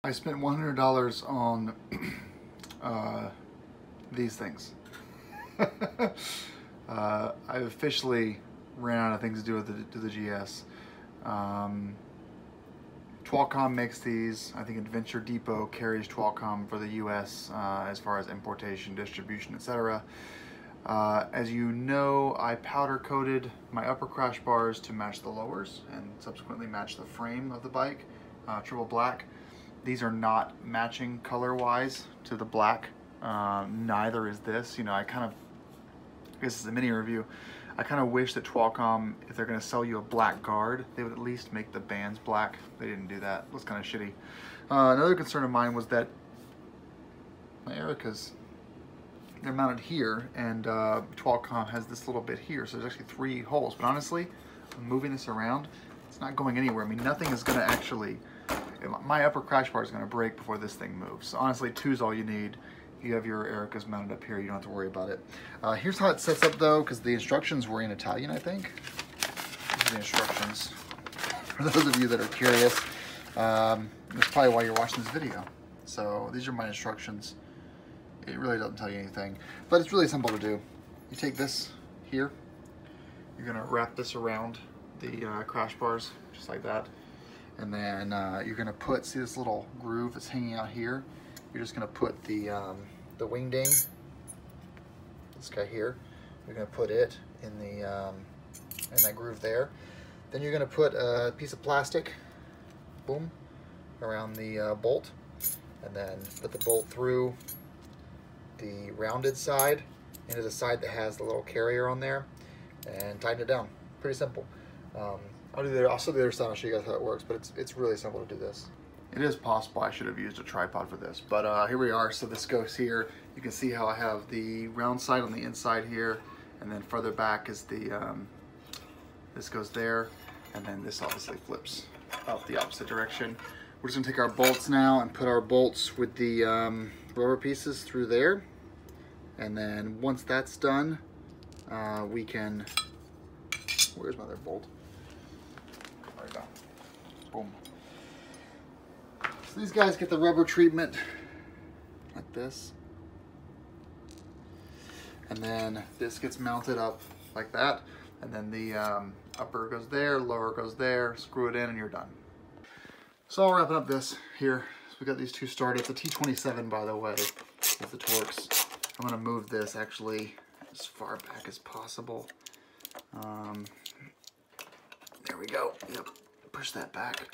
I spent $100 on these things. I officially ran out of things to do with the GS. Twalcom makes these. I think Adventure Depot carries Twalcom for the US as far as importation, distribution, etc. As you know, I powder coated my upper crash bars to match the lowers and subsequently match the frame of the bike, triple black. These are not matching color-wise to the black. Neither is this. You know, I guess this is a mini review. I kind of wish that Twalcom, if they're going to sell you a black guard, they would at least make the bands black. They didn't do that. It was kind of shitty. Another concern of mine was that my Ericas, they're mounted here, and Twalcom has this little bit here, so there's actually 3 holes. But honestly, I'm moving this around, it's not going anywhere. I mean, nothing is going to actually, my upper crash bar is going to break before this thing moves. So honestly, 2 is all you need. If you have your Ericas mounted up here, you don't have to worry about it. Here's how it sets up though, because the instructions were in Italian, I think. These are the instructions. For those of you that are curious, that's probably why you're watching this video. So these are my instructions. It really doesn't tell you anything, but it's really simple to do. You take this here, you're gonna wrap this around the crash bars, just like that. And then you're gonna put, see this little groove that's hanging out here? You're just gonna put the wing ding, this guy here, you're gonna put it in the in that groove there. Then you're gonna put a piece of plastic, boom, around the bolt, and then put the bolt through the rounded side into the side that has the little carrier on there, and tighten it down. Pretty simple. I'll do the other side. I'll show you guys how it works, but it's really simple to do this. It is possible I should have used a tripod for this, but here we are. So this goes here. You can see how I have the round side on the inside here, and then further back is the this goes there, and then this obviously flips out the opposite direction. We're just gonna take our bolts now and put our bolts with the rubber pieces through there, and then once that's done, we can, where's my other bolt? There we go. Boom. So these guys get the rubber treatment like this, and then this gets mounted up like that, and then the upper goes there, lower goes there, screw it in, and you're done. So I'll wrap up this here. So we got these 2 started. It's a T27, by the way, with the Torx. I'm gonna move this actually as far back as possible. There we go. Yep. Push that back.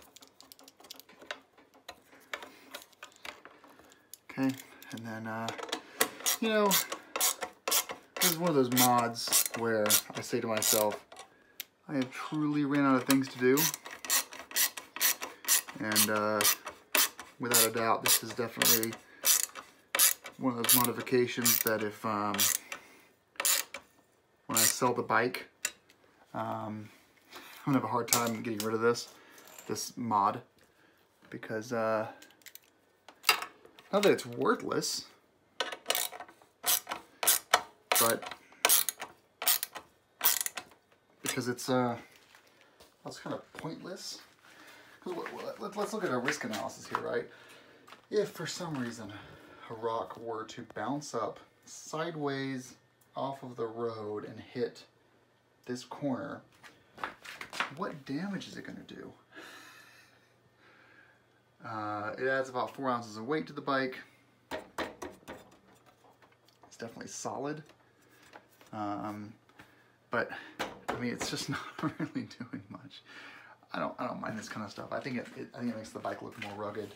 Okay, and then, you know, this is one of those mods where I say to myself, I have truly ran out of things to do. And without a doubt, this is definitely one of those modifications that if, when I sell the bike, I'm gonna have a hard time getting rid of this mod, because not that it's worthless, but because it's kind of pointless. Let's look at our risk analysis here, right? If for some reason a rock were to bounce up sideways off of the road and hit this corner, what damage is it going to do? It adds about 4 ounces of weight to the bike. It's definitely solid, but I mean, it's just not really doing much. I don't mind this kind of stuff. I think it makes the bike look more rugged.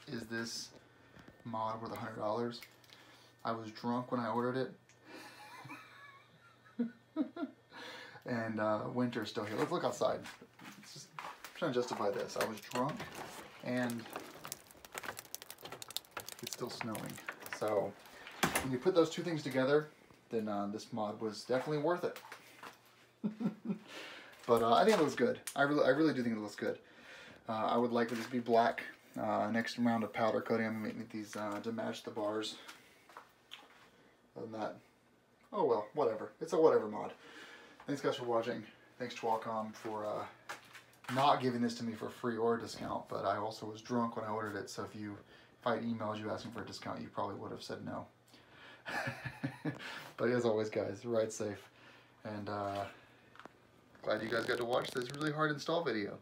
Is this mod worth $100? I was drunk when I ordered it. And winter's still here. Let's look outside. I'm trying to justify this. I was drunk and it's still snowing. So when you put those 2 things together, then this mod was definitely worth it. But I think it looks good. I really do think it looks good. I would like for this to be black. Next round of powder coating, I'm making these to match the bars. Other than that, oh well, whatever. It's a whatever mod. Thanks guys for watching. Thanks Twalcom for not giving this to me for free or a discount, but I also was drunk when I ordered it, so if I had emailed you asking for a discount, you probably would have said no. But as always, guys, ride safe, and glad you guys got to watch this really hard install video.